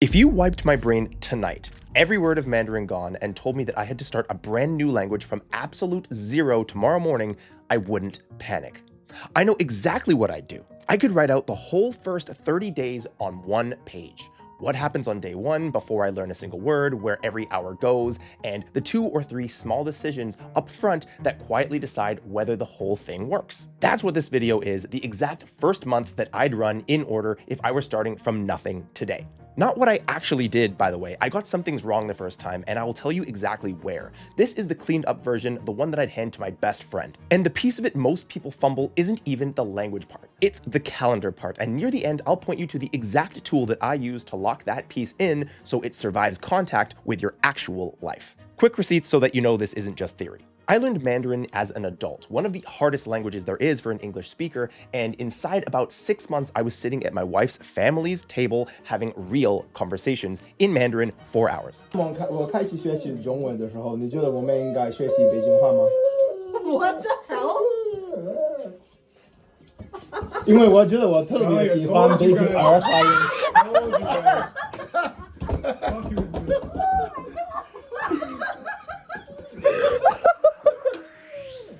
If you wiped my brain tonight, every word of Mandarin gone, and told me that I had to start a brand new language from absolute zero tomorrow morning, I wouldn't panic. I know exactly what I'd do. I could write out the whole first 30 days on one page. What happens on day one before I learn a single word, where every hour goes, and the 2 or 3 small decisions up front that quietly decide whether the whole thing works. That's what this video is, the exact first month that I'd run in order if I were starting from nothing today. Not what I actually did, by the way. I got some things wrong the first time, and I will tell you exactly where. This is the cleaned up version, the one that I'd hand to my best friend. And the piece of it most people fumble isn't even the language part. It's the calendar part, and near the end, I'll point you to the exact tool that I use to lock that piece in so it survives contact with your actual life. Quick receipts so that you know this isn't just theory. I learned Mandarin as an adult, one of the hardest languages there is for an English speaker, and inside about 6 months, I was sitting at my wife's family's table having real conversations in Mandarin for hours. 我开始学习中文的时候，你觉得我们应该学习北京话吗？ What the hell? 因为我觉得我特别喜欢北京儿化音。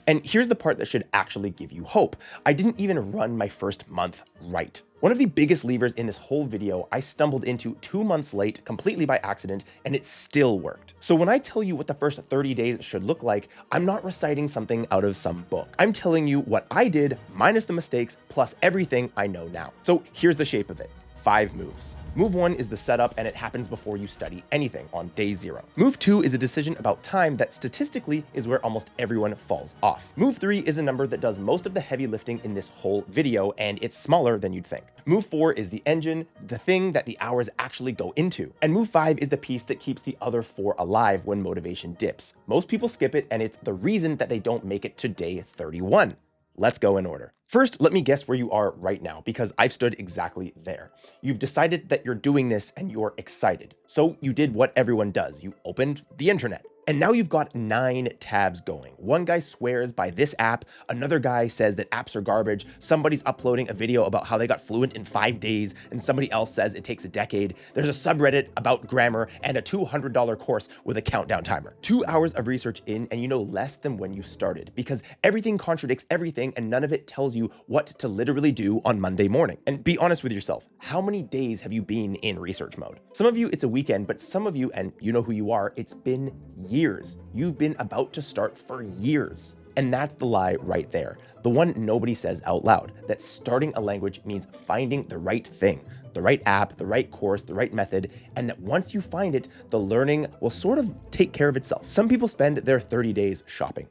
And here's the part that should actually give you hope. I didn't even run my first month right. One of the biggest levers in this whole video, I stumbled into 2 months late completely by accident, and it still worked. So when I tell you what the first 30 days should look like, I'm not reciting something out of some book. I'm telling you what I did minus the mistakes plus everything I know now. So here's the shape of it. 5 moves. Move 1 is the setup, and it happens before you study anything on day 0. Move 2 is a decision about time that statistically is where almost everyone falls off. Move 3 is a number that does most of the heavy lifting in this whole video, and it's smaller than you'd think. Move 4 is the engine, the thing that the hours actually go into. And move 5 is the piece that keeps the other 4 alive when motivation dips. Most people skip it, and it's the reason that they don't make it to day 31. Let's go in order. First, let me guess where you are right now, because I've stood exactly there. You've decided that you're doing this and you're excited. So you did what everyone does. You opened the internet. And now you've got 9 tabs going. One guy swears by this app, another guy says that apps are garbage, somebody's uploading a video about how they got fluent in 5 days, and somebody else says it takes a decade. There's a subreddit about grammar and a $200 course with a countdown timer. 2 hours of research in, and you know less than when you started, because everything contradicts everything and none of it tells you what to literally do on Monday morning. And be honest with yourself, how many days have you been in research mode? Some of you, it's a weekend, but some of you, and you know who you are, it's been years. You've been about to start for years. And that's the lie right there. The one nobody says out loud, that starting a language means finding the right thing, the right app, the right course, the right method, and that once you find it, the learning will sort of take care of itself. Some people spend their 30 days shopping,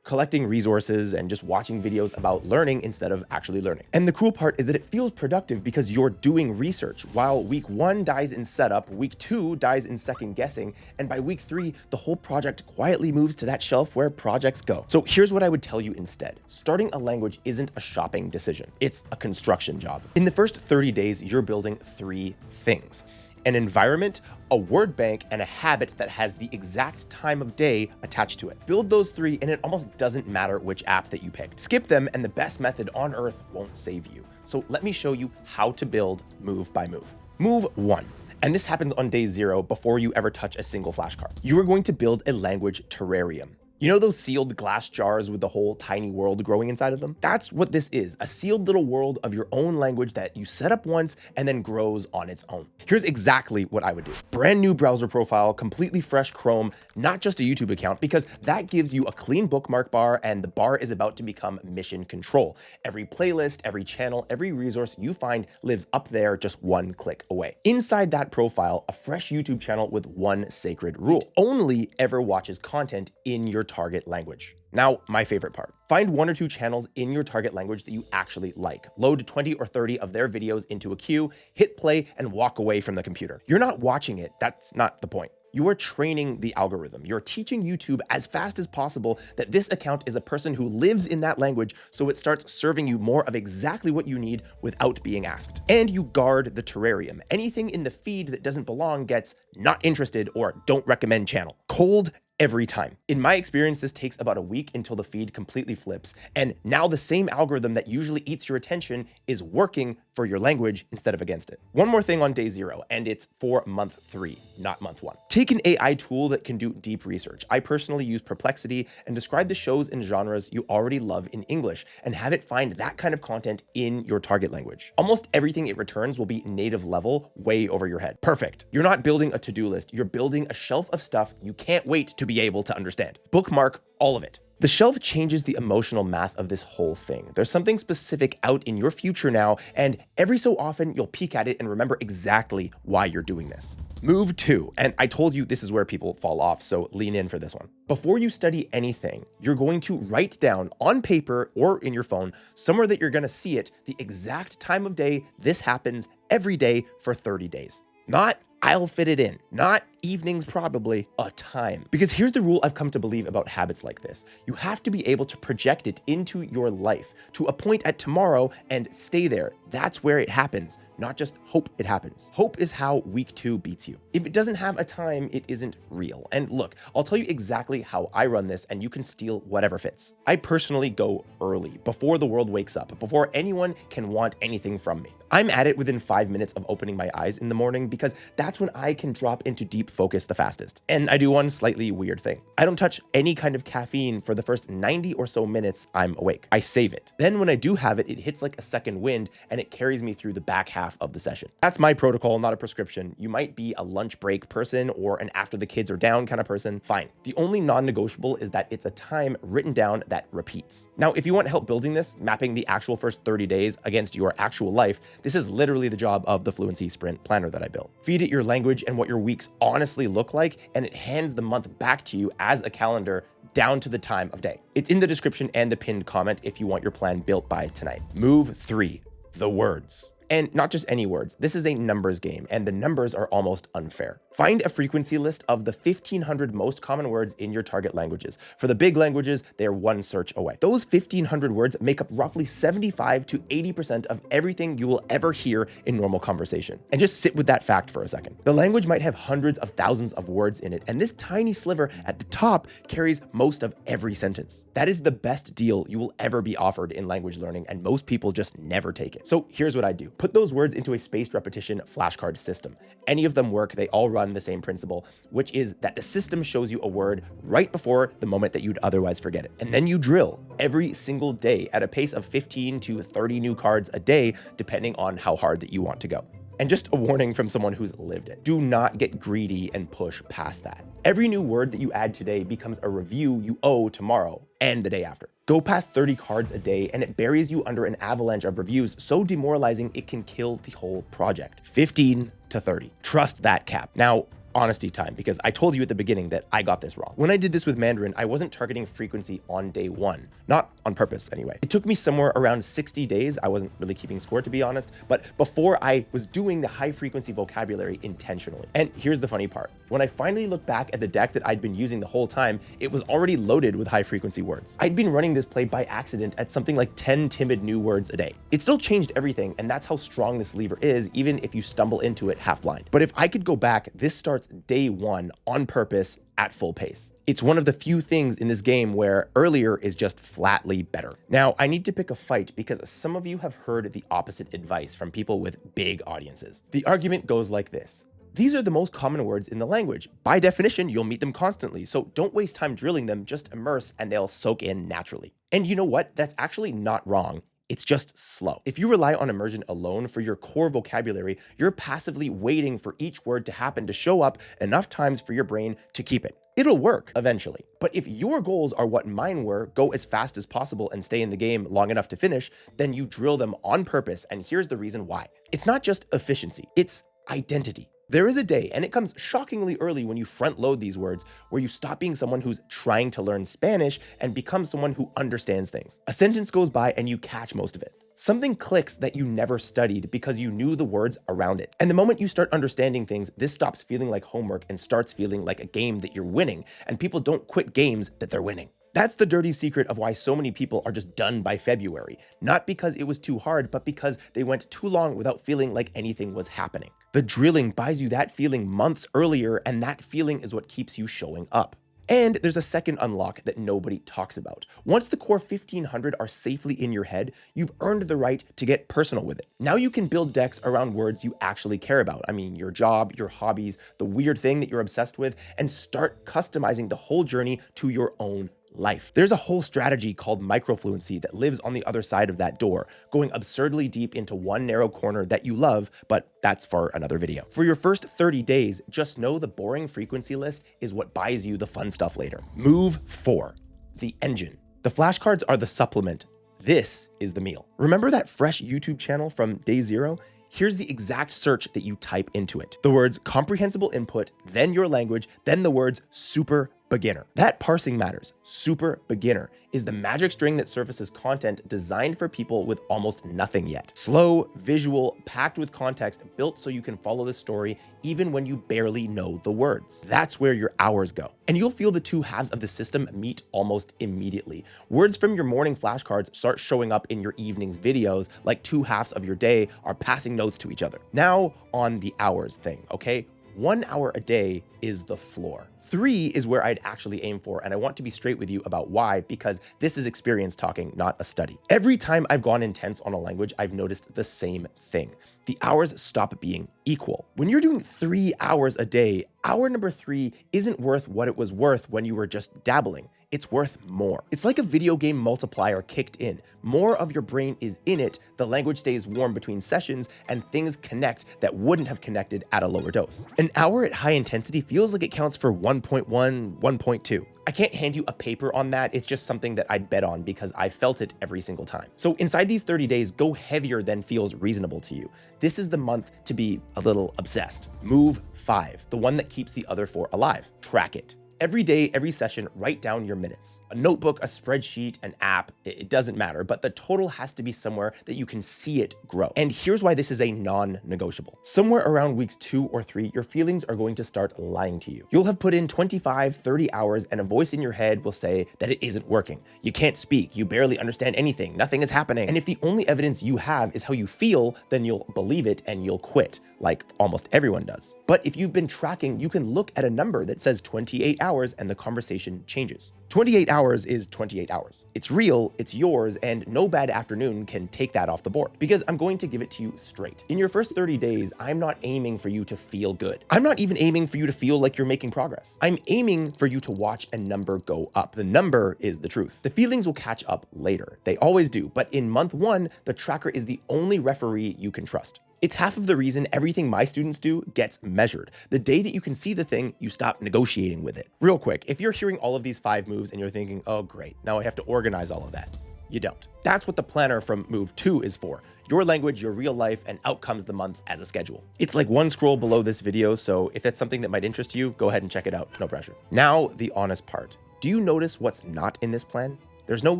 collecting resources and just watching videos about learning instead of actually learning. And the cool part is that it feels productive because you're doing research. While week 1 dies in setup, week 2 dies in second guessing, and by week 3, the whole project quietly moves to that shelf where projects go. So here's what I would tell you instead. Starting a language isn't a shopping decision. It's a construction job. In the first 30 days, you're building 3 things: an environment, a word bank, and a habit that has the exact time of day attached to it. Build those 3 and it almost doesn't matter which app that you picked. Skip them and the best method on earth won't save you. So let me show you how to build move by move. Move 1. And this happens on day 0 before you ever touch a single flashcard. You are going to build a language terrarium. You know those sealed glass jars with the whole tiny world growing inside of them? That's what this is, a sealed little world of your own language that you set up once and then grows on its own. Here's exactly what I would do. Brand new browser profile, completely fresh Chrome, not just a YouTube account, because that gives you a clean bookmark bar, and the bar is about to become mission control. Every playlist, every channel, every resource you find lives up there just 1 click away. Inside that profile, a fresh YouTube channel with 1 sacred rule: it only ever watches content in your target language. Now, my favorite part. Find 1 or 2 channels in your target language that you actually like. Load 20 or 30 of their videos into a queue, hit play, and walk away from the computer. You're not watching it. That's not the point. You are training the algorithm. You're teaching YouTube as fast as possible that this account is a person who lives in that language, so it starts serving you more of exactly what you need without being asked. And you guard the terrarium. Anything in the feed that doesn't belong gets not interested or don't recommend channel. Cold every time. In my experience, this takes about a week until the feed completely flips, and now the same algorithm that usually eats your attention is working for your language instead of against it. One more thing on day 0, and it's for month 3, not month 1. Take an AI tool that can do deep research. I personally use Perplexity and describe the shows and genres you already love in English and have it find that kind of content in your target language. Almost everything it returns will be native level, way over your head. Perfect. You're not building a to-do list, you're building a shelf of stuff you can't wait to be able to understand. Bookmark all of it. The shelf changes the emotional math of this whole thing. There's something specific out in your future now, and every so often you'll peek at it and remember exactly why you're doing this. Move 2, and I told you this is where people fall off, so lean in for this one. Before you study anything, you're going to write down on paper or in your phone, somewhere that you're going to see it, the exact time of day this happens every day for 30 days. Not I'll fit it in, not evenings probably, a time. Because here's the rule I've come to believe about habits like this. You have to be able to project it into your life to a point at tomorrow and stay there. That's where it happens, not just hope it happens. Hope is how week 2 beats you. If it doesn't have a time, it isn't real. And look, I'll tell you exactly how I run this and you can steal whatever fits. I personally go early, before the world wakes up, before anyone can want anything from me. I'm at it within 5 minutes of opening my eyes in the morning because that's when I can drop into deep focus the fastest. And I do one slightly weird thing. I don't touch any kind of caffeine for the first 90 or so minutes I'm awake. I save it. Then when I do have it, it hits like a second wind and it carries me through the back half of the session. That's my protocol, not a prescription. You might be a lunch break person or an after the kids are down kind of person. Fine. The only non-negotiable is that it's a time written down that repeats. Now, if you want help building this, mapping the actual first 30 days against your actual life, this is literally the job of the Fluency Sprint planner that I built. Feed it your language and what your weeks honestly look like, and it hands the month back to you as a calendar down to the time of day. It's in the description and the pinned comment if you want your plan built by tonight. Move 3, the words. And not just any words. This is a numbers game, and the numbers are almost unfair. Find a frequency list of the 1,500 most common words in your target languages. For the big languages, they're one search away. Those 1,500 words make up roughly 75 to 80% of everything you will ever hear in normal conversation. And just sit with that fact for a second. The language might have hundreds of thousands of words in it, and this tiny sliver at the top carries most of every sentence. That is the best deal you will ever be offered in language learning, and most people just never take it. So here's what I do. Put those words into a spaced repetition flashcard system. Any of them work, they all run the same principle, which is that the system shows you a word right before the moment that you'd otherwise forget it. And then you drill every single day at a pace of 15 to 30 new cards a day, depending on how hard that you want to go. And just a warning from someone who's lived it. Do not get greedy and push past that. Every new word that you add today becomes a review you owe tomorrow and the day after. Go past 30 cards a day and it buries you under an avalanche of reviews so demoralizing it can kill the whole project. 15 to 30. Trust that cap. Now, honesty time, because I told you at the beginning that I got this wrong. When I did this with Mandarin, I wasn't targeting frequency on day 1, not on purpose anyway. It took me somewhere around 60 days. I wasn't really keeping score, to be honest, but before I was doing the high frequency vocabulary intentionally. And here's the funny part. When I finally looked back at the deck that I'd been using the whole time, it was already loaded with high frequency words. I'd been running this play by accident at something like 10 timid new words a day. It still changed everything, and that's how strong this lever is, even if you stumble into it half blind. But if I could go back, this starts day 1 on purpose at full pace. It's one of the few things in this game where earlier is just flatly better. Now, I need to pick a fight because some of you have heard the opposite advice from people with big audiences. The argument goes like this. These are the most common words in the language. By definition, you'll meet them constantly, so don't waste time drilling them, just immerse and they'll soak in naturally. And you know what? That's actually not wrong. It's just slow. If you rely on immersion alone for your core vocabulary, you're passively waiting for each word to happen to show up enough times for your brain to keep it. It'll work eventually. But if your goals are what mine were, go as fast as possible and stay in the game long enough to finish, then you drill them on purpose, and here's the reason why. It's not just efficiency, it's identity. There is a day, and it comes shockingly early when you front load these words, where you stop being someone who's trying to learn Spanish and become someone who understands things. A sentence goes by and you catch most of it. Something clicks that you never studied because you knew the words around it. And the moment you start understanding things, this stops feeling like homework and starts feeling like a game that you're winning, and people don't quit games that they're winning. That's the dirty secret of why so many people are just done by February. Not because it was too hard, but because they went too long without feeling like anything was happening. The drilling buys you that feeling months earlier, and that feeling is what keeps you showing up. And there's a second unlock that nobody talks about. Once the core 1500 are safely in your head, you've earned the right to get personal with it. Now you can build decks around words you actually care about. I mean, your job, your hobbies, the weird thing that you're obsessed with, and start customizing the whole journey to your own life. There's a whole strategy called microfluency that lives on the other side of that door, going absurdly deep into one narrow corner that you love, but that's for another video. For your first 30 days, just know the boring frequency list is what buys you the fun stuff later. Move 4, the engine. The flashcards are the supplement. This is the meal. Remember that fresh YouTube channel from day 0? Here's the exact search that you type into it. The words comprehensible input, then your language, then the words super beginner. That parsing matters. Super beginner is the magic string that surfaces content designed for people with almost nothing yet. Slow, visual, packed with context, built so you can follow the story even when you barely know the words. That's where your hours go. And you'll feel the two halves of the system meet almost immediately. Words from your morning flashcards start showing up in your evening's videos like two halves of your day are passing notes to each other. Now on the hours thing, okay? 1 hour a day is the floor. 3 is where I'd actually aim for, and I want to be straight with you about why, because this is experience talking, not a study. Every time I've gone intense on a language, I've noticed the same thing. The hours stop being equal. When you're doing 3 hours a day, hour number 3 isn't worth what it was worth when you were just dabbling. It's worth more. It's like a video game multiplier kicked in. More of your brain is in it, the language stays warm between sessions, and things connect that wouldn't have connected at a lower dose. An hour at high intensity feels like it counts for 1.1, 1.2. I can't hand you a paper on that. It's just something that I'd bet on because I felt it every single time. So inside these 30 days, go heavier than feels reasonable to you. This is the month to be a little obsessed. Move 5, the one that keeps the other 4 alive. Track it. Every day, every session, write down your minutes. A notebook, a spreadsheet, an app, it doesn't matter, but the total has to be somewhere that you can see it grow. And here's why this is a non-negotiable. Somewhere around weeks 2 or 3, your feelings are going to start lying to you. You'll have put in 25, 30 hours and a voice in your head will say that it isn't working. You can't speak, you barely understand anything, nothing is happening. And if the only evidence you have is how you feel, then you'll believe it and you'll quit, like almost everyone does. But if you've been tracking, you can look at a number that says 28 hours and the conversation changes. 28 hours is 28 hours. It's real, it's yours, and no bad afternoon can take that off the board. Because I'm going to give it to you straight. In your first 30 days, I'm not aiming for you to feel good. I'm not even aiming for you to feel like you're making progress. I'm aiming for you to watch a number go up. The number is the truth. The feelings will catch up later. They always do, but in month 1, the tracker is the only referee you can trust. It's half of the reason everything my students do gets measured. The day that you can see the thing, you stop negotiating with it. Real quick, if you're hearing all of these 5 moves and you're thinking, oh great, now I have to organize all of that. You don't. That's what the planner from move 2 is for. Your language, your real life, and out comes the month as a schedule. It's like one scroll below this video, so if that's something that might interest you, go ahead and check it out, no pressure. Now, the honest part. Do you notice what's not in this plan? There's no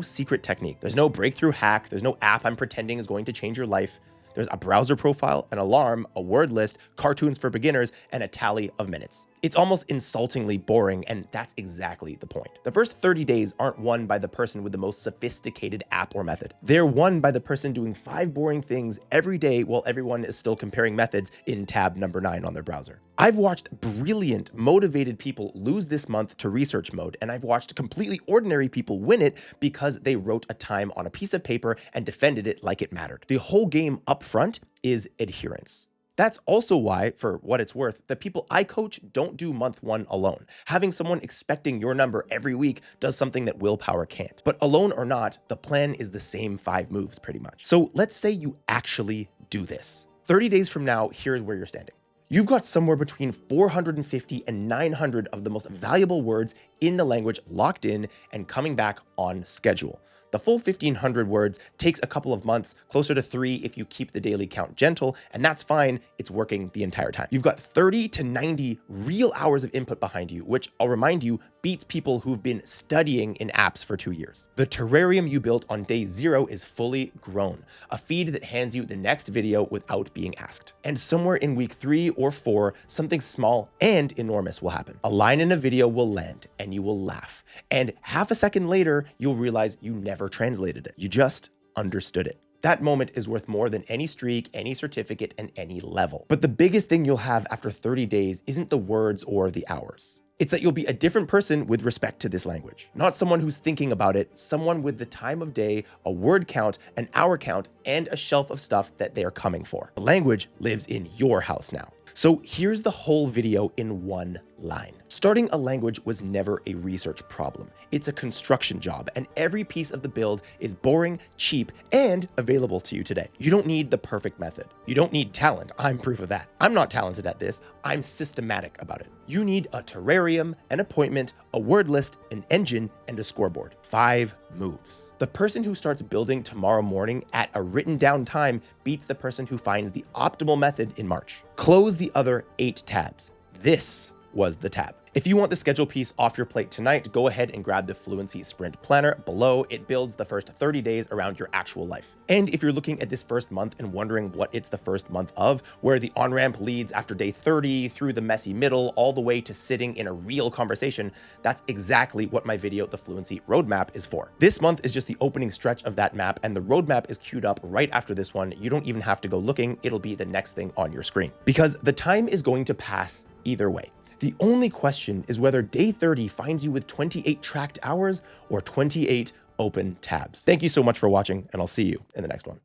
secret technique. There's no breakthrough hack. There's no app I'm pretending is going to change your life. There's a browser profile, an alarm, a word list, cartoons for beginners, and a tally of minutes. It's almost insultingly boring, and that's exactly the point. The first 30 days aren't won by the person with the most sophisticated app or method. They're won by the person doing 5 boring things every day while everyone is still comparing methods in tab number 9 on their browser. I've watched brilliant, motivated people lose this month to research mode, and I've watched completely ordinary people win it because they wrote a time on a piece of paper and defended it like it mattered. The whole game up front is adherence. That's also why, for what it's worth, the people I coach don't do month 1 alone. Having someone expecting your number every week does something that willpower can't. But alone or not, the plan is the same 5 moves pretty much. So let's say you actually do this. 30 days from now, here's where you're standing. You've got somewhere between 450 and 900 of the most valuable words in the language locked in and coming back on schedule. The full 1,500 words takes a couple of months, closer to 3 if you keep the daily count gentle, and that's fine, it's working the entire time. You've got 30 to 90 real hours of input behind you, which I'll remind you beats people who've been studying in apps for 2 years. The terrarium you built on day 0 is fully grown, a feed that hands you the next video without being asked. And somewhere in week 3 or 4, something small and enormous will happen. A line in a video will land and you will laugh. And half a second later, you'll realize you never translated it. You just understood it. That moment is worth more than any streak, any certificate, and any level. But the biggest thing you'll have after 30 days isn't the words or the hours. It's that you'll be a different person with respect to this language. Not someone who's thinking about it, someone with the time of day, a word count, an hour count, and a shelf of stuff that they are coming for. The language lives in your house now. So here's the whole video in one line. Starting a language was never a research problem. It's a construction job, and every piece of the build is boring, cheap, and available to you today. You don't need the perfect method. You don't need talent. I'm proof of that. I'm not talented at this. I'm systematic about it. You need a terrarium, an appointment, a word list, an engine, and a scoreboard. 5 moves. The person who starts building tomorrow morning at a written down time beats the person who finds the optimal method in March. Close the other 8 tabs. This was the tab. If you want the schedule piece off your plate tonight, go ahead and grab the Fluency Sprint Planner below. It builds the first 30 days around your actual life. And if you're looking at this first month and wondering what it's the first month of, where the on-ramp leads after day 30 through the messy middle, all the way to sitting in a real conversation, that's exactly what my video, The Fluency Roadmap, is for. This month is just the opening stretch of that map, and the roadmap is queued up right after this one. You don't even have to go looking. It'll be the next thing on your screen. Because the time is going to pass either way. The only question is whether day 30 finds you with 28 tracked hours or 28 open tabs. Thank you so much for watching, and I'll see you in the next one.